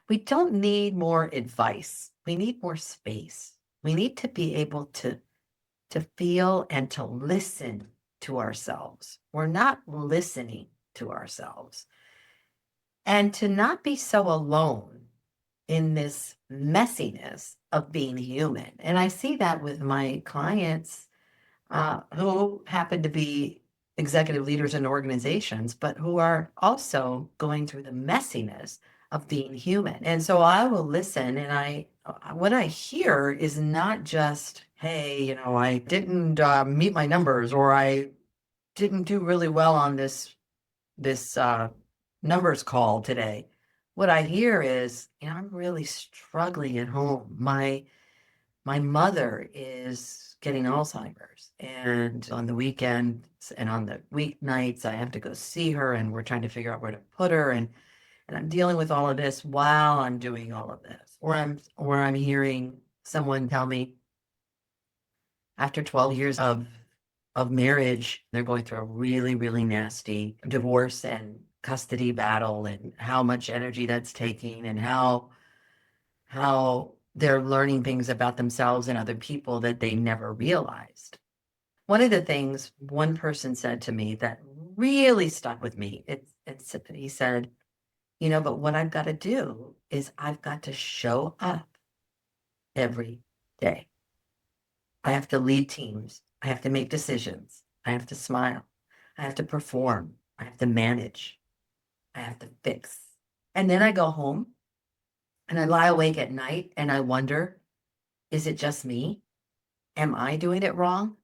We don't need more advice. We need more space. We need to be able to feel and to listen to ourselves. We're not listening to ourselves. And to not be so alone in this messiness of being human. And I see that with my clients who happen to be executive leaders in organizations, but who are also going through the messiness of being human. And so I will listen, and what I hear is not just, hey, I didn't meet my numbers, or I didn't do really well on this numbers call today. What I hear is, I'm really struggling at home. My mother is getting Alzheimer's, and on the weekends and on the weeknights, I have to go see her, and we're trying to figure out where to put her, and I'm dealing with all of this while I'm doing all of this. Or I'm hearing someone tell me after 12 years of marriage, they're going through a really, really nasty divorce and custody battle, and how much energy that's taking, and how they're learning things about themselves and other people that they never realized. One of the things one person said to me that really stuck with me, he said, but what I've got to do is I've got to show up every day. I have to lead teams. I have to make decisions. I have to smile. I have to perform. I have to manage. I have to fix. And then I go home and I lie awake at night and I wonder, is it just me? Am I doing it wrong?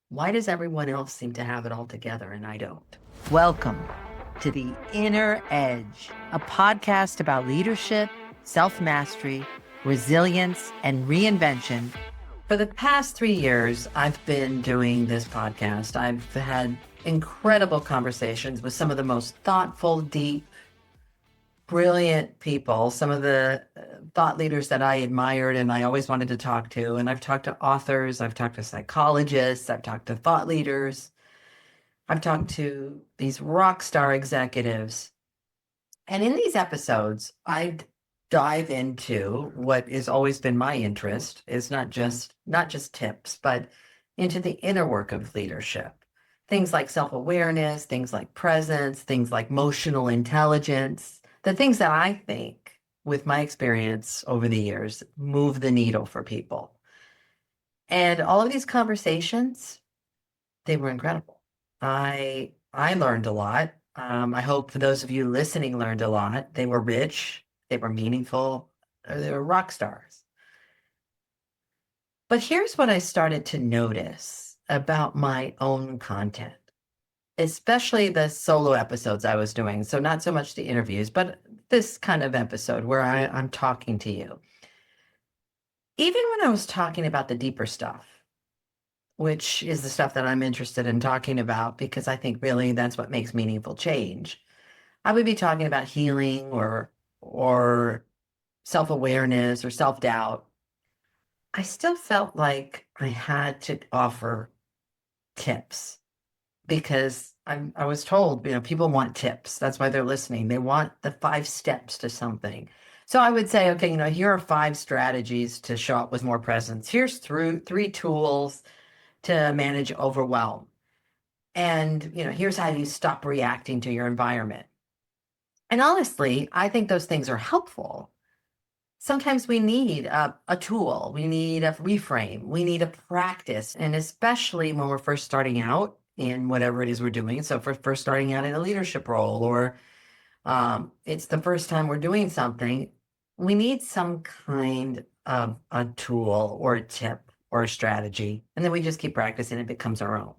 Why does everyone else seem to have it all together and I don't? Welcome to The Inner Edge, a podcast about leadership, self-mastery, resilience, and reinvention. For the past 3 years, I've been doing this podcast. I've had incredible conversations with some of the most thoughtful, deep, brilliant people, some of the thought leaders that I admired and I always wanted to talk to. And I've talked to authors, I've talked to psychologists, I've talked to thought leaders, I've talked to these rock star executives. And in these episodes, I dive into what has always been my interest, is not just tips, but into the inner work of leadership. Things like self-awareness, things like presence, things like emotional intelligence, the things that I think, with my experience over the years, move the needle for people. And all of these conversations, they were incredible. I learned a lot. I hope for those of you listening learned a lot. They were rich, they were meaningful, they were rock stars. But here's what I started to notice about my own content, especially the solo episodes I was doing. So not so much the interviews, but this kind of episode where I'm talking to you. Even when I was talking about the deeper stuff, which is the stuff that I'm interested in talking about, because I think really that's what makes meaningful change. I would be talking about healing or self-awareness or self-doubt. I still felt like I had to offer tips because I was told, people want tips. That's why they're listening. They want the 5 steps to something. So I would say, okay, here are 5 strategies to show up with more presence. Here's 3 tools to manage overwhelm. And, here's how you stop reacting to your environment. And honestly, I think those things are helpful. Sometimes we need a tool, we need a reframe, we need a practice. And especially when we're first starting out in whatever it is we're doing. So if we're first starting out in a leadership role, or it's the first time we're doing something, we need some kind of a tool or a tip or a strategy. And then we just keep practicing, it becomes our own.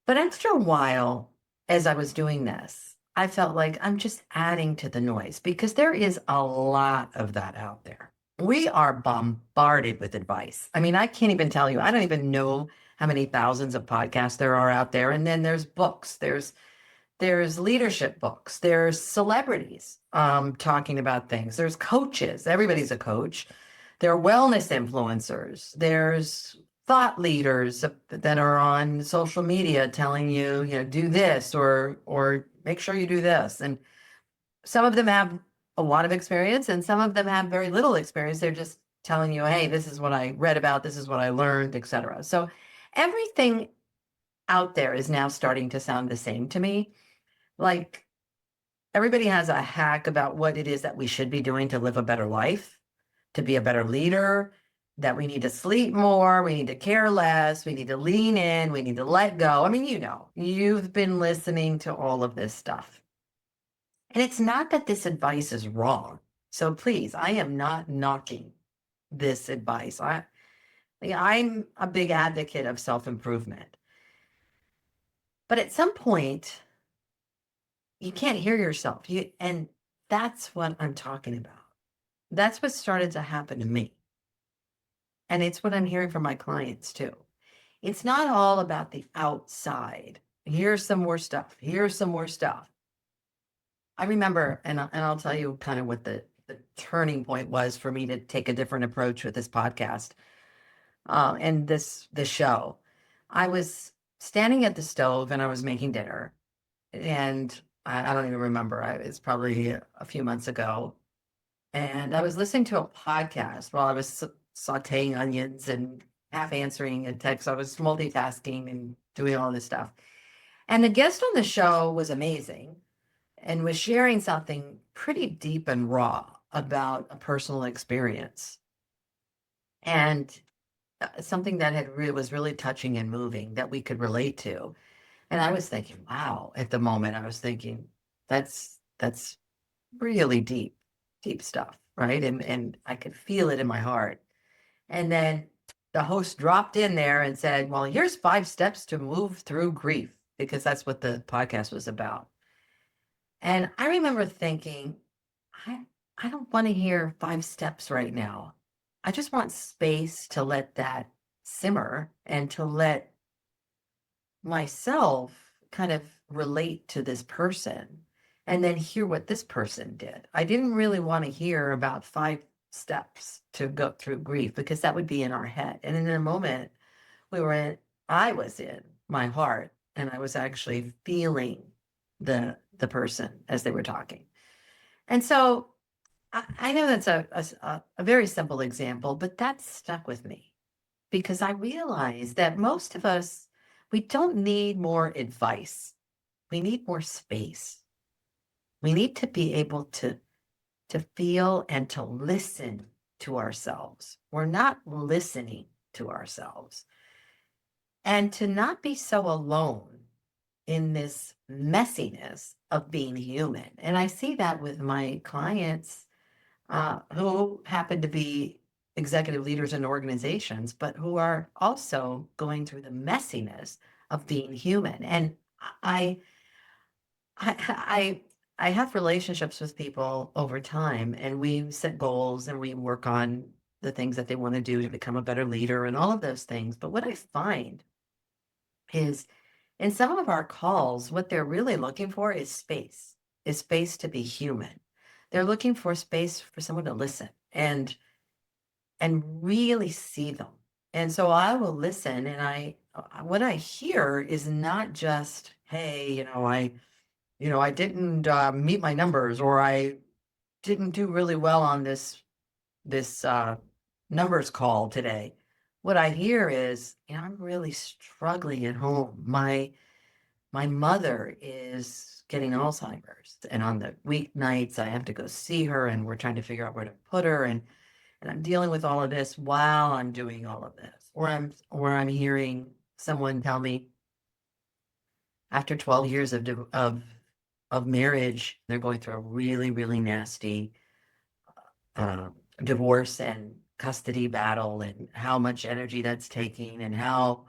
But after a while, as I was doing this, I felt like I'm just adding to the noise, because there is a lot of that out there. We are bombarded with advice. I mean, I can't even tell you, I don't even know how many thousands of podcasts there are out there. And then there's books, there's leadership books, there's celebrities talking about things, there's coaches, everybody's a coach. There are wellness influencers, there's thought leaders that are on social media telling you, do this or make sure you do this. And some of them have a lot of experience, and some of them have very little experience. They're just telling you, hey, this is what I read about, this is what I learned, etc. So everything out there is now starting to sound the same to me. Like everybody has a hack about what it is that we should be doing to live a better life, to be a better leader, that we need to sleep more, we need to care less, we need to lean in, we need to let go. I mean, you've been listening to all of this stuff. And it's not that this advice is wrong. So please, I am not knocking this advice. I'm a big advocate of self-improvement. But at some point, you can't hear yourself. And that's what I'm talking about. That's what started to happen to me. And it's what I'm hearing from my clients too. It's not all about the outside. Here's some more stuff. Here's some more stuff. I remember, and I'll tell you kind of what the turning point was for me to take a different approach with this podcast and this show. I was standing at the stove and I was making dinner, and I don't even remember. It's probably a few months ago, and I was listening to a podcast while I was sautéing onions and half answering a text. I was multitasking and doing all this stuff. And the guest on the show was amazing and was sharing something pretty deep and raw about a personal experience and something that was really touching and moving that we could relate to. And I was thinking, wow, at the moment, I was thinking, that's really deep stuff, right? And I could feel it in my heart. And then the host dropped in there and said, well, here's 5 steps to move through grief, because that's what the podcast was about. And I remember thinking, I, I don't want to hear 5 steps right now. I just want space to let that simmer and to let myself kind of relate to this person and then hear what this person did. I didn't really want to hear about 5 steps to go through grief because that would be in our head. And in a moment I was in my heart and I was actually feeling the person as they were talking. And so I know that's a very simple example, but that stuck with me because I realized that most of us, we don't need more advice. We need more space. We need to be able to feel and to listen to ourselves. We're not listening to ourselves. And to not be so alone in this messiness of being human. And I see that with my clients who happen to be executive leaders in organizations, but who are also going through the messiness of being human. And I, I, I have relationships with people over time, and we set goals and we work on the things that they want to do to become a better leader and all of those things. But what I find is in some of our calls, what they're really looking for is space to be human. They're looking for space for someone to listen and really see them. And so I will listen, and what I hear is not just, hey, I didn't meet my numbers, or I didn't do really well on this numbers call today. What I hear is, I'm really struggling at home. My mother is getting Alzheimer's, and on the weeknights I have to go see her, and we're trying to figure out where to put her, and I'm dealing with all of this while I'm doing all of this. Or I'm hearing someone tell me after 12 years of marriage, they're going through a really, really nasty uh, divorce and custody battle, and how much energy that's taking, and how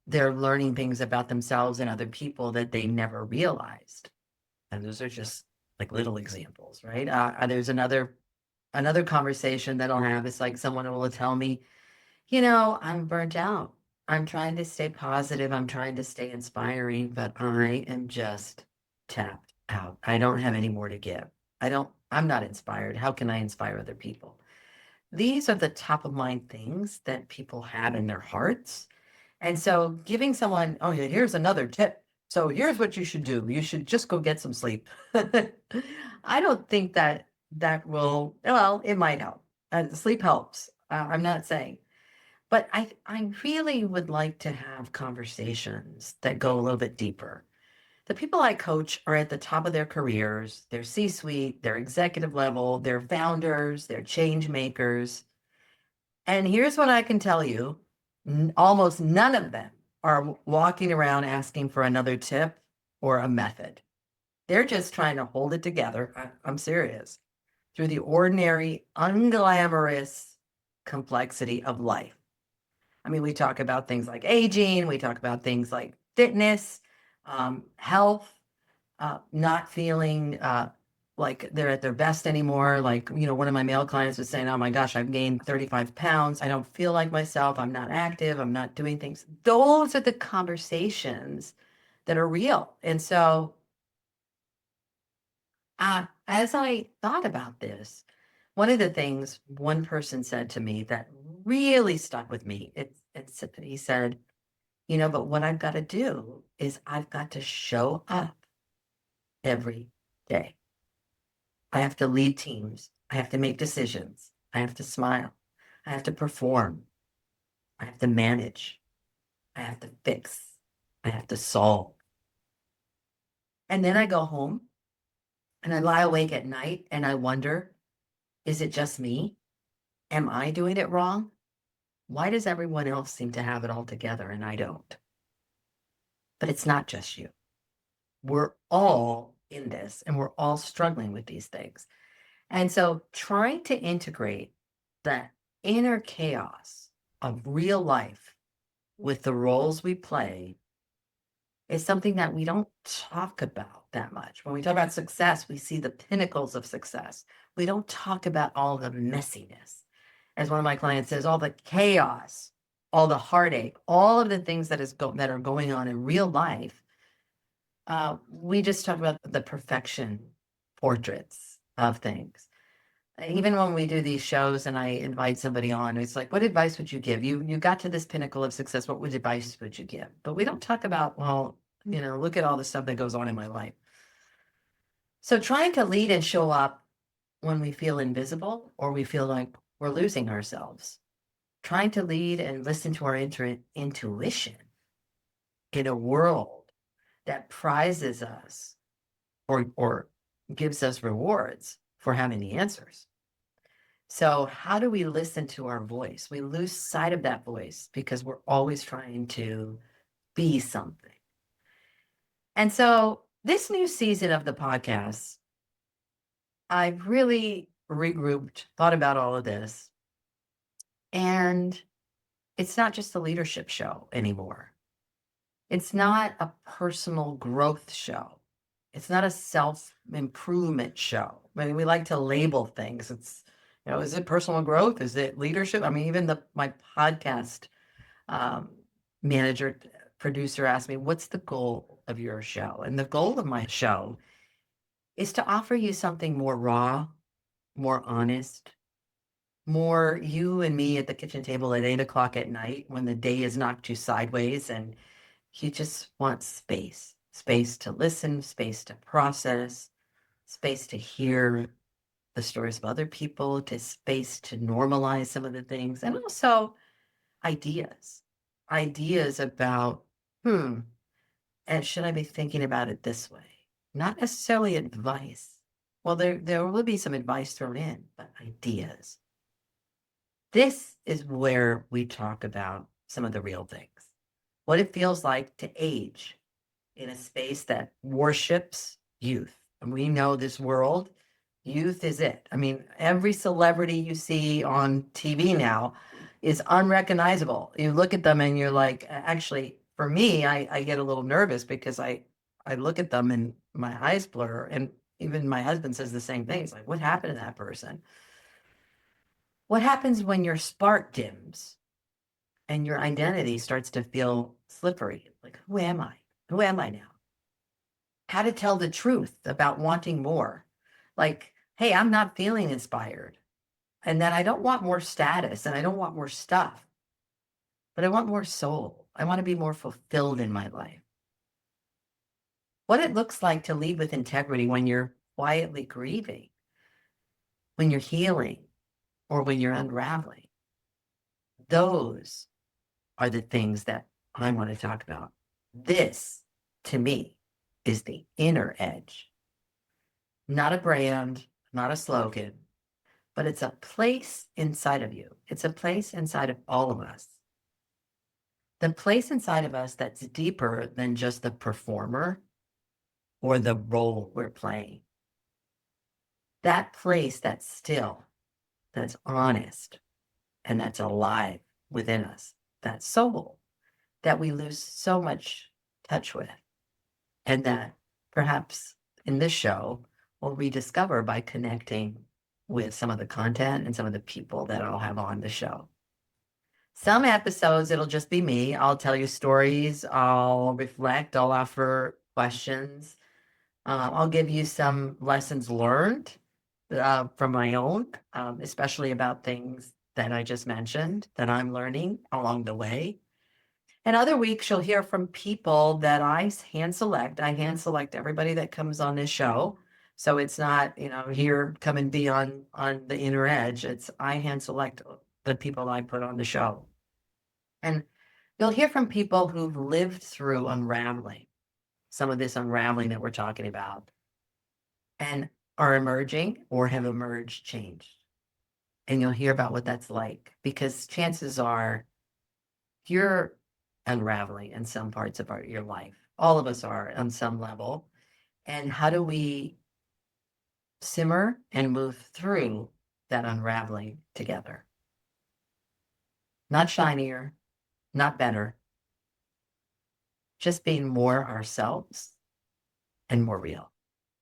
they're learning things about themselves and other people that they never realized. And those are just like little examples, right? There's another conversation that I'll have. It's like someone will tell me, I'm burnt out. I'm trying to stay positive. I'm trying to stay inspiring, but I am just tapped out. I don't have any more to give. I'm not inspired. How can I inspire other people? These are the top of mind things that people have in their hearts. And so giving someone, oh, yeah, here's another tip So here's what you should do. You should just go get some sleep. I don't think that that will, well, it might help. Sleep helps. I'm not saying. But I really would like to have conversations that go a little bit deeper. The people I coach are at the top of their careers. They're C-suite, they're executive level, they're founders, they're change makers. And here's what I can tell you, almost none of them are walking around asking for another tip or a method. They're just trying to hold it together. I'm serious. Through the ordinary, unglamorous complexity of life. I mean, we talk about things like aging, we talk about things like fitness, health, not feeling like they're at their best anymore. Like, one of my male clients was saying, oh my gosh, I've gained 35 pounds. I don't feel like myself. I'm not active. I'm not doing things. Those are the conversations that are real. And so, as I thought about this, one of the things one person said to me that really stuck with me, he said, but what I've got to do is I've got to show up every day. I have to lead teams. I have to make decisions. I have to smile. I have to perform. I have to manage. I have to fix. I have to solve. And then I go home and I lie awake at night and I wonder, is it just me? Am I doing it wrong? Why does everyone else seem to have it all together and I don't? But it's not just you. We're all in this and we're all struggling with these things. And so trying to integrate that inner chaos of real life with the roles we play is something that we don't talk about that much. When we talk about success, we see the pinnacles of success. We don't talk about all the messiness. As one of my clients says, all the chaos, all the heartache, all of the things that are going on in real life. We just talk about the perfection portraits of things. Even when we do these shows and I invite somebody on, it's like, what advice would you give? You got to this pinnacle of success. What advice would you give? But we don't talk about, well, look at all the stuff that goes on in my life. So trying to lead and show up when we feel invisible or we feel like we're losing ourselves, trying to lead and listen to our intuition in a world that prizes us or gives us rewards for having the answers. So how do we listen to our voice? We lose sight of that voice because we're always trying to be something. And so this new season of the podcast, I've really regrouped, thought about all of this, and it's not just a leadership show anymore. It's not a personal growth show. It's not a self-improvement show. I mean, we like to label things. It's, is it personal growth? Is it leadership? I mean, even my podcast um, manager, producer asked me, what's the goal of your show? And the goal of my show is to offer you something more raw, more honest, more you and me at the kitchen table at 8 o'clock at night when the day has knocked you sideways and you just want space to listen, space to process, space to hear the stories of other people, to space to normalize some of the things, and also ideas about, and should I be thinking about it this way? Not necessarily advice. Well, there will be some advice thrown in, but ideas. This is where we talk about some of the real things. What it feels like to age in a space that worships youth. And we know this world, youth is it. I mean, every celebrity you see on TV now is unrecognizable. You look at them and you're like, actually, for me, I get a little nervous because I look at them and my eyes blur. And even my husband says the same thing. It's like, what happened to that person? What happens when your spark dims and your identity starts to feel slippery? Like, who am I? Who am I now? How to tell the truth about wanting more. Like, hey, I'm not feeling inspired. And then I don't want more status and I don't want more stuff, but I want more soul. I want to be more fulfilled in my life. what it looks like to lead with integrity when you're quietly grieving, when you're healing, or when you're unraveling. Those are the things that I want to talk about. This, to me, is the inner edge, not a brand, not a slogan, but it's a place inside of you. It's a place inside of all of us. The place inside of us that's deeper than just the performer or the role we're playing. That place that's still, that's honest, and that's alive within us. That soul that we lose so much touch with, and that perhaps in this show we'll rediscover by connecting with some of the content and some of the people that I'll have on the show. Some episodes, it'll just be me. I'll tell you stories, I'll reflect, I'll offer questions, I'll give you some lessons learned from my own, especially about things that I just mentioned that I'm learning along the way. And other weeks, you'll hear from people that I hand select. I hand select everybody that comes on this show. So it's not, here, come and be on the inner edge. It's I hand select the people I put on the show. And you'll hear from people who've lived through unraveling, some of this unraveling that we're talking about, and are emerging or have emerged changed. And you'll hear about what that's like because chances are you're unraveling in some parts of your life. All of us are on some level. And how do we simmer and move through that unraveling together? Not shinier, not better, just being more ourselves and more real.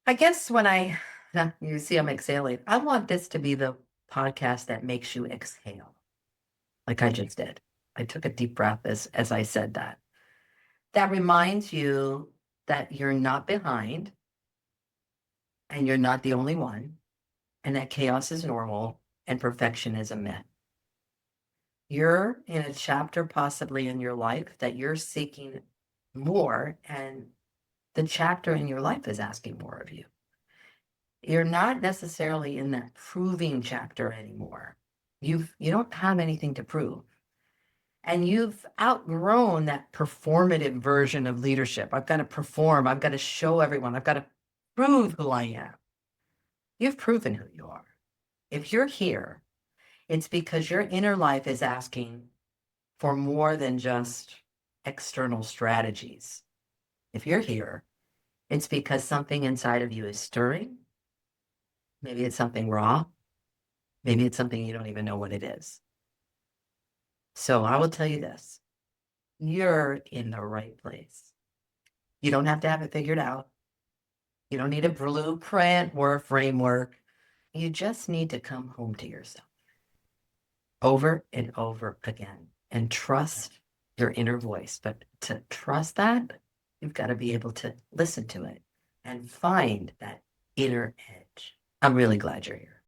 I guess you see I'm exhaling, I want this to be the podcast that makes you exhale, like I just did. I took a deep breath as I said that. That reminds you that you're not behind and you're not the only one, and that chaos is normal and perfection is a myth. You're in a chapter possibly in your life that you're seeking more, and the chapter in your life is asking more of you. You're not necessarily in that proving chapter anymore. You don't have anything to prove. And you've outgrown that performative version of leadership. I've got to perform. I've got to show everyone. I've got to prove who I am. You've proven who you are. If you're here, it's because your inner life is asking for more than just external strategies. If you're here, it's because something inside of you is stirring. Maybe it's something raw. Maybe it's something you don't even know what it is. So I will tell you this. You're in the right place. You don't have to have it figured out. You don't need a blueprint or a framework. You just need to come home to yourself over and over again and trust your inner voice. But to trust that, you've got to be able to listen to it and find that inner edge. I'm really glad you're here.